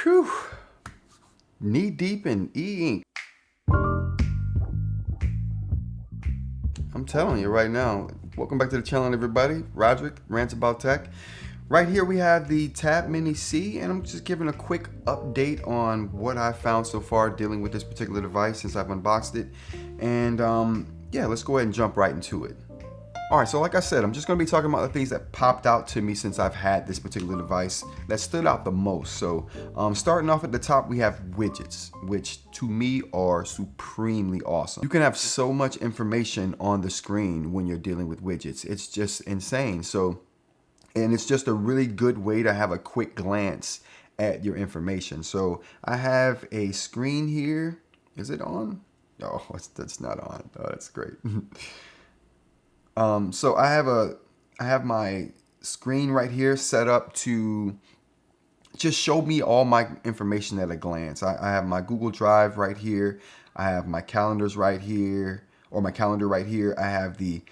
Whew. Knee deep in e-ink. I'm telling you right now. Welcome back to the channel, everybody. Roderick, Rants About Tech. Right here we have the Tab Mini C, and I'm just giving a quick update on what I found so far dealing with this particular device since I've unboxed it. And yeah, let's go ahead and jump right into it. Alright, so like I said, I'm just going to be talking about the things that popped out to me since I've had this particular device that stood out the most. So starting off at the top, we have widgets, which to me are supremely awesome. You can have so much information on the screen when you're dealing with widgets. It's just insane. And it's just a really good way to have a quick glance at your information. So I have a screen here. Is it on? Oh, that's not on. Oh, that's great. So I have my screen right here set up to just show me all my information at a glance. I have my Google Drive right here. I have my calendars right here, or my calendar right here. I have the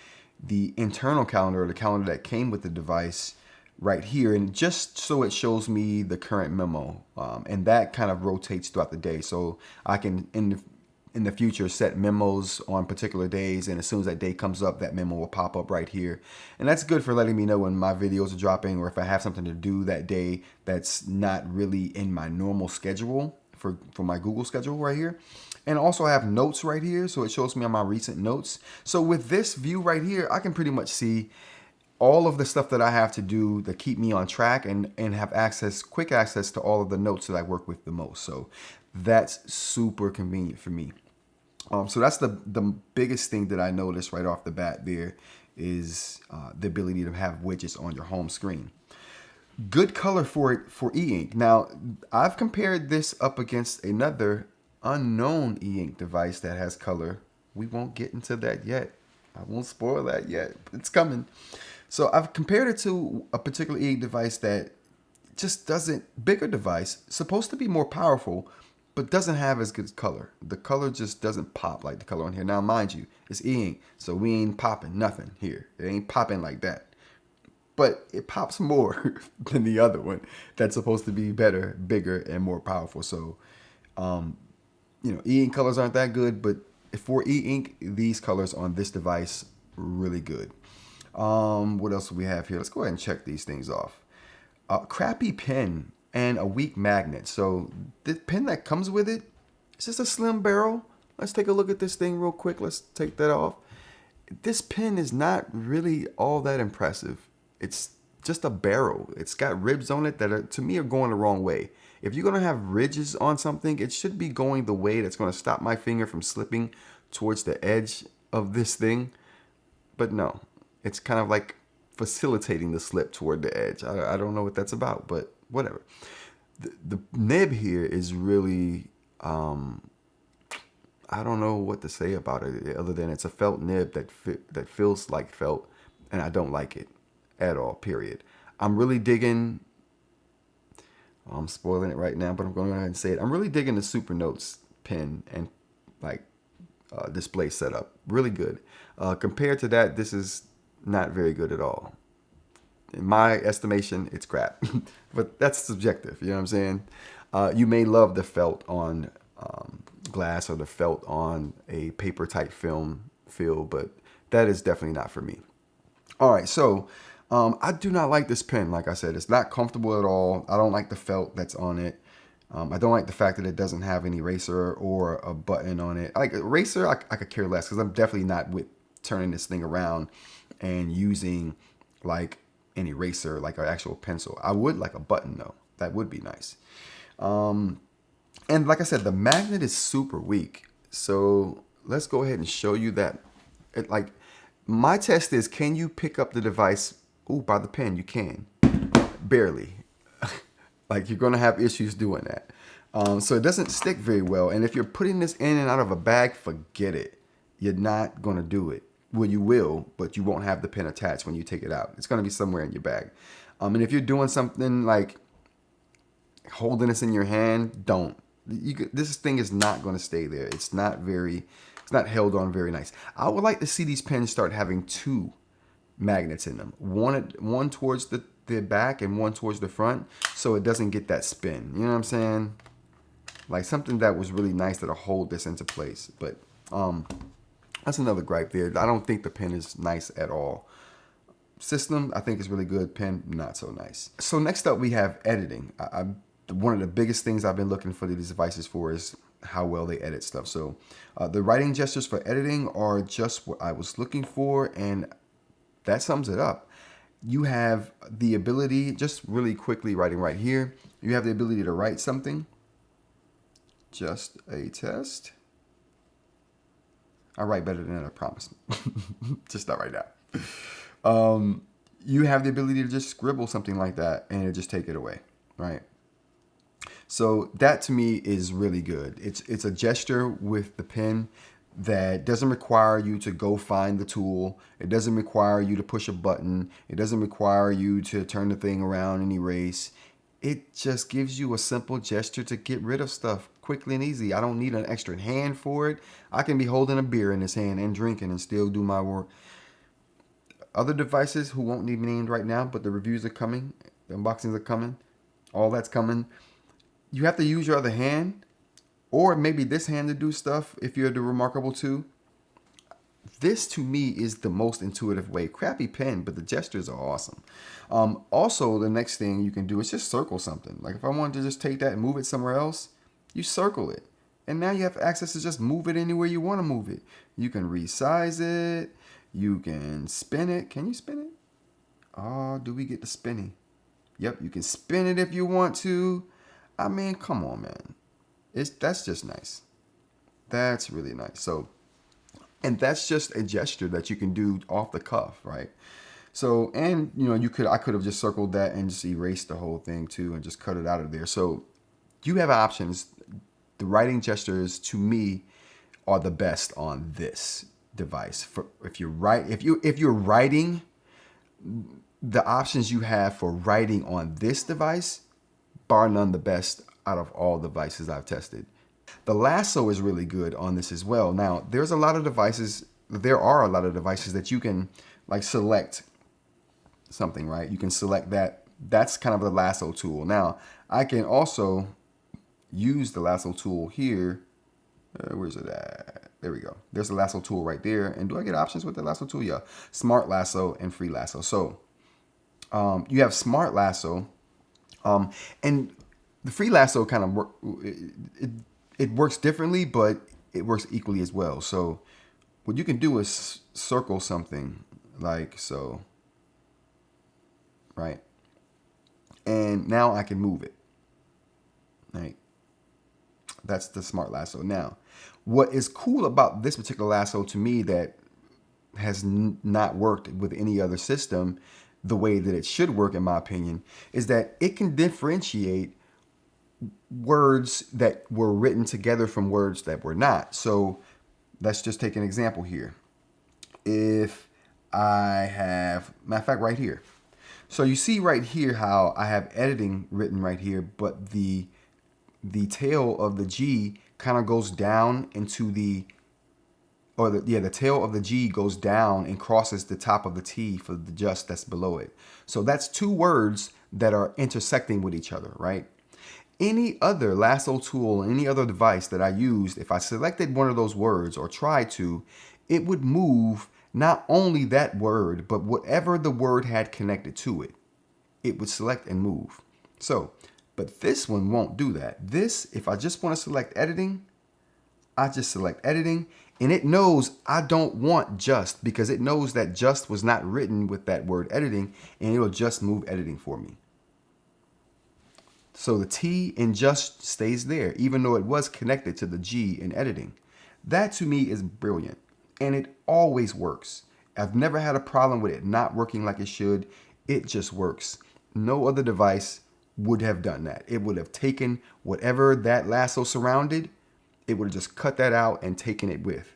internal calendar, or the calendar that came with the device right here, and just so it shows me the current memo, and that kind of rotates throughout the day, so I can in the future set memos on particular days, and as soon as that day comes up, that memo will pop up right here. And that's good for letting me know when my videos are dropping, or if I have something to do that day that's not really in my normal schedule for my Google schedule right here. And also I have notes right here, so it shows me on my recent notes. So with this view right here, I can pretty much see all of the stuff that I have to do to keep me on track, and have quick access to all of the notes that I work with the most. So that's super convenient for me. So that's the biggest thing that I noticed right off the bat there is the ability to have widgets on your home screen. Good color for e-ink. Now, I've compared this up against another unknown e-ink device that has color. We won't get into that yet. I won't spoil that yet. It's coming. So I've compared it to a particular e-ink device that just bigger device, supposed to be more powerful, but doesn't have as good color. The color just doesn't pop like the color on here. Now, mind you, it's e-ink, so we ain't popping nothing here. It ain't popping like that. But it pops more than the other one that's supposed to be better, bigger, and more powerful. So, e-ink colors aren't that good, but for e-ink, these colors on this device, really good. What else do we have here? Let's go ahead and check these things off. Crappy pen and a weak magnet. So the pen that comes with it, it's just a slim barrel. Let's take a look at this thing real quick. Let's take that off. This pen is not really all that impressive. It's just a barrel. It's got ribs on it that to me are going the wrong way. If you're going to have ridges on something, it should be going the way that's going to stop my finger from slipping towards the edge of this thing. But no, it's kind of like facilitating the slip toward the edge. I don't know what that's about, but whatever. The nib here is really, I don't know what to say about it other than it's a felt nib that feels like felt, and I don't like it at all, period. I'm really digging, I'm spoiling it right now, but I'm going to go ahead and say it. I'm really digging the Super Notes pen and display setup. Really good. Compared to that, this is not very good at all. In my estimation, it's crap, but that's subjective. You know what I'm saying? You may love the felt on glass or the felt on a paper type film feel, but that is definitely not for me. All right, so I do not like this pen. Like I said, it's not comfortable at all. I don't like the felt that's on it. I don't like the fact that it doesn't have an eraser or a button on it. Like eraser, I could care less, because I'm definitely not with turning this thing around and using like an eraser, like an actual pencil. I would like a button though. That would be nice. And like I said, the magnet is super weak. So let's go ahead and show you that. Like my test is, can you pick up the device? Ooh, by the pen, you can. Barely. Like you're gonna have issues doing that. So it doesn't stick very well. And if you're putting this in and out of a bag, forget it. You're not gonna do it. Well, you will, but you won't have the pen attached when you take it out. It's going to be somewhere in your bag. And if you're doing something like holding this in your hand, don't. This thing is not going to stay there. It's not held on very nice. I would like to see these pens start having two magnets in them. One towards the the back and one towards the front, so it doesn't get that spin. You know what I'm saying? Like something that was really nice that'll hold this into place. But that's another gripe there. I don't think the pen is nice at all. System, I think is really good. Pen, not so nice. So next up we have editing. One of the biggest things I've been looking for these devices for is how well they edit stuff. So the writing gestures for editing are just what I was looking for, and that sums it up. You have the ability, just really quickly writing right here, you have the ability to write something. Just a test. I write better than that, I promise. Just not right now. You have the ability to just scribble something like that and just take it away, right? So that to me is really good. It's a gesture with the pen that doesn't require you to go find the tool. It doesn't require you to push a button. It doesn't require you to turn the thing around and erase. It just gives you a simple gesture to get rid of stuff quickly and easy. I don't need an extra hand for it. I can be holding a beer in this hand and drinking and still do my work. Other devices who won't need named right now, but the reviews are coming, the unboxings are coming, all that's coming. You have to use your other hand, or maybe this hand to do stuff if you're the Remarkable 2. This to me is the most intuitive way. Crappy pen, but the gestures are awesome. Also, the next thing you can do is just circle something. Like if I wanted to just take that and move it somewhere else, you circle it. And now you have access to just move it anywhere you want to move it. You can resize it. You can spin it. Can you spin it? Oh, do we get the spinning? Yep, you can spin it if you want to. I mean, come on, man. That's just nice. That's really nice. So, and that's just a gesture that you can do off the cuff, right? So, and you know, I could have just circled that and just erased the whole thing too and just cut it out of there. So you have options. The writing gestures to me are the best on this device. If you're writing, the options you have for writing on this device, bar none, the best out of all devices I've tested. The Lasso is really good on this as well. Now, there are a lot of devices that you can like select something, right? You can select that. That's kind of the Lasso tool. Now, I can also use the Lasso tool here. Where's it at? There we go. There's the Lasso tool right there. And do I get options with the Lasso tool? Yeah. Smart Lasso and Free Lasso. So you have Smart Lasso. And the Free Lasso kind of it works differently, but it works equally as well. So what you can do is circle something like so, right? And now I can move it, right? That's the Smart Lasso. Now, what is cool about this particular Lasso to me that has not worked with any other system the way that it should work, in my opinion, is that it can differentiate words that were written together from words that were not. So let's just take an example here. If I have, matter of fact, right here. So you see right here how I have editing written right here, but the tail of the G kind of goes down into the tail of the G goes down and crosses the top of the T for the just that's below it. So that's two words that are intersecting with each other, right? Any other Lasso tool, any other device that I used, if I selected one of those words or tried to, it would move not only that word, but whatever the word had connected to it. It would select and move. So, but this one won't do that. This, if I just want to select editing, I just select editing, and it knows I don't want just, because it knows that just was not written with that word editing, and it'll just move editing for me. So the T in just stays there, even though it was connected to the G in editing. That to me is brilliant, and it always works. I've never had a problem with it not working like it should. It just works. No other device would have done that. It would have taken whatever that Lasso surrounded, it would have just cut that out and taken it with.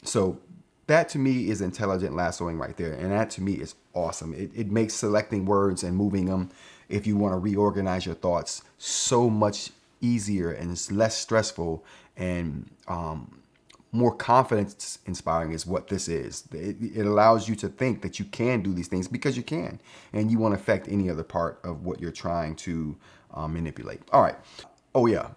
So that to me is intelligent lassoing right there. And that to me is awesome. It makes selecting words and moving them, if you want to reorganize your thoughts, so much easier, and it's less stressful and more confidence inspiring is what this is. It allows you to think that you can do these things because you can, and you won't affect any other part of what you're trying to manipulate. All right. Oh yeah.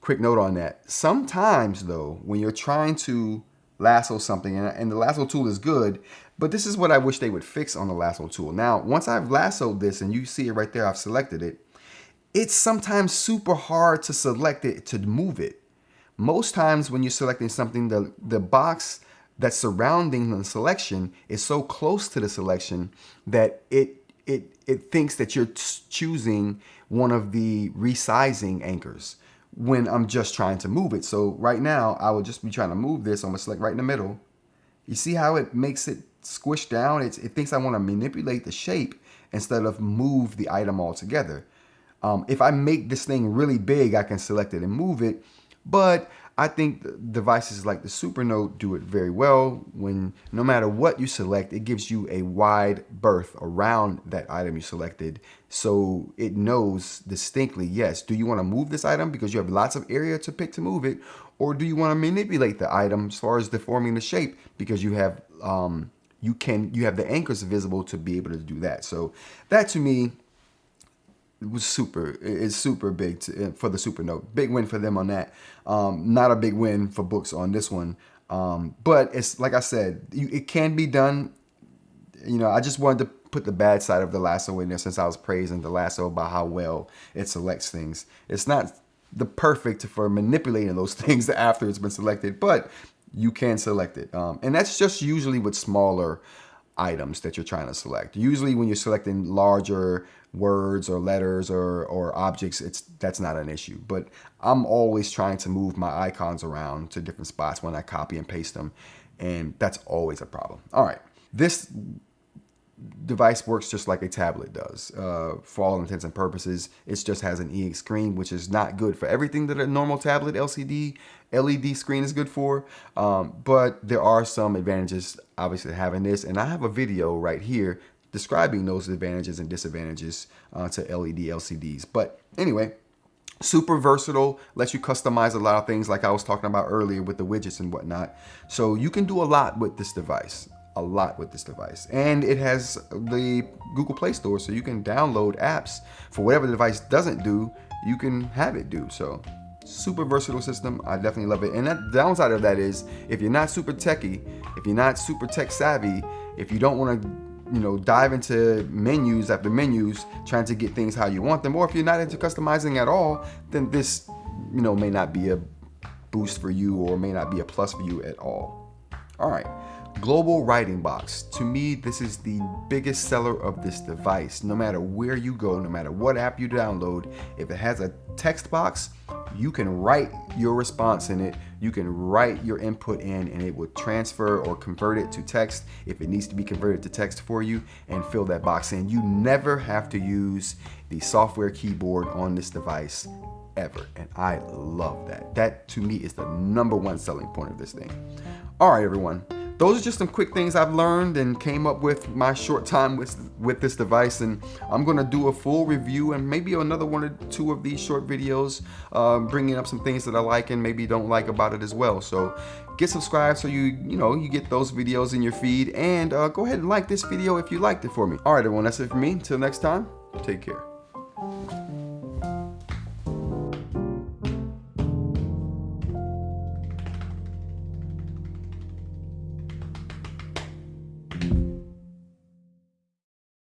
Quick note on that. Sometimes though, when you're trying to lasso something, and the lasso tool is good, but this is what I wish they would fix on the lasso tool. Now, once I've lassoed this and you see it right there, I've selected it, it's sometimes super hard to select it to move it. Most times when you're selecting something, the box that's surrounding the selection is so close to the selection that it thinks that you're choosing one of the resizing anchors when I'm just trying to move it. So right now, I would just be trying to move this. I'm gonna select right in the middle. You see how it makes it squish down? It thinks I want to manipulate the shape instead of move the item altogether. If I make this thing really big, I can select it and move it. But I think devices like the Supernote do it very well. When no matter what you select, it gives you a wide berth around that item you selected. So it knows distinctly, yes, do you want to move this item because you have lots of area to pick to move it? Or do you want to manipulate the item as far as deforming the shape because you have you have the anchors visible to be able to do that. So that to me, it's super big for the Supernote. Big win for them on that. Not a big win for Boox on this one. But it's like I said, it can be done. You know, I just wanted to put the bad side of the lasso in there since I was praising the lasso about how well it selects things. It's not the perfect for manipulating those things after it's been selected, but you can select it. And that's just usually with smaller items that you're trying to select. Usually when you're selecting larger words or letters or objects, that's not an issue. But I'm always trying to move my icons around to different spots when I copy and paste them, and that's always a problem. All right, this device works just like a tablet does. For all intents and purposes, it just has an eInk screen, which is not good for everything that a normal tablet LCD LED screen is good for. But there are some advantages, obviously, to having this. And I have a video right here describing those advantages and disadvantages to LED LCDs. But anyway, super versatile, lets you customize a lot of things like I was talking about earlier with the widgets and whatnot. So you can do a lot with this device. And it has the Google Play Store, so you can download apps for whatever the device doesn't do, you can have it do. So super versatile system. I definitely love it. And the downside of that is if you're not super techy, if you're not super tech savvy, if you don't want to dive into menus after menus trying to get things how you want them, or if you're not into customizing at all, then this may not be a boost for you or may not be a plus for you at all. All right. Global writing box. To me, this is the biggest seller of this device. No matter where you go, no matter what app you download, if it has a text box, you can write your response in it. You can write your input in and it will transfer or convert it to text if it needs to be converted to text for you and fill that box in. You never have to use the software keyboard on this device ever. And I love that. That to me is the #1 selling point of this thing. All right, everyone. Those are just some quick things I've learned and came up with my short time with this device, and I'm gonna do a full review and maybe another 1 or 2 of these short videos, bringing up some things that I like and maybe don't like about it as well. So get subscribed so you get those videos in your feed, and go ahead and like this video if you liked it for me. All right, everyone, that's it for me. Until next time, take care.